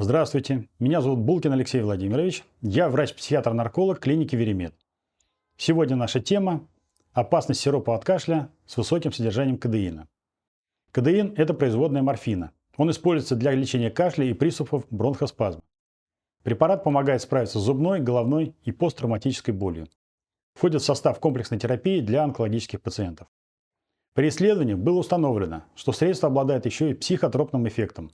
Здравствуйте, меня зовут Булкин Алексей Владимирович, я врач-психиатр-нарколог клиники Веримед. Сегодня наша тема – опасность сиропа от кашля с высоким содержанием кадеина. Кадеин – это производная морфина. Он используется для лечения кашля и приступов бронхоспазма. Препарат помогает справиться с зубной, головной и посттравматической болью. Входит в состав комплексной терапии для онкологических пациентов. При исследовании было установлено, что средство обладает еще и психотропным эффектом.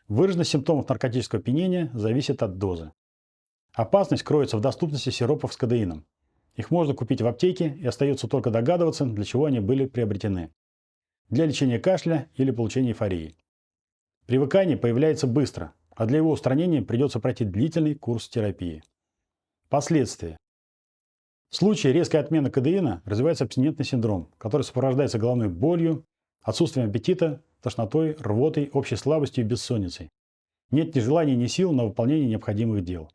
Выраженность симптомов наркотического опьянения зависит от дозы. Опасность кроется в доступности сиропов с кадеином. Их можно купить в аптеке, и остается только догадываться, для чего они были приобретены. Для лечения кашля или получения эйфории. Привыкание появляется быстро, а для его устранения придется пройти длительный курс терапии. Последствия. В случае резкой отмены кадеина развивается абстинентный синдром, который сопровождается головной болью, отсутствием аппетита, тошнотой, рвотой, общей слабостью и бессонницей. Нет ни желания, ни сил на выполнение необходимых дел.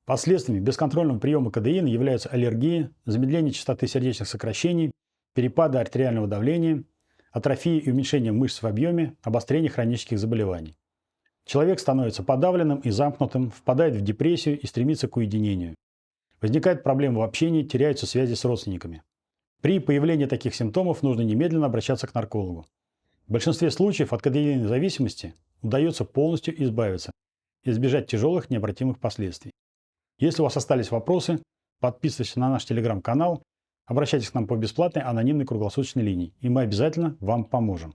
Последствиями бесконтрольного приема кадеина являются аллергия, замедление частоты сердечных сокращений, перепады артериального давления, атрофия и уменьшение мышц в объеме, обострение хронических заболеваний. Человек становится подавленным и замкнутым, впадает в депрессию и стремится к уединению. Возникают проблемы в общении, теряются связи с родственниками. При появлении таких симптомов нужно немедленно обращаться к наркологу. В большинстве случаев от кадеиновой зависимости удается полностью избавиться и избежать тяжелых необратимых последствий. Если у вас остались вопросы, подписывайтесь на наш телеграм-канал, обращайтесь к нам по бесплатной анонимной круглосуточной линии, и мы обязательно вам поможем.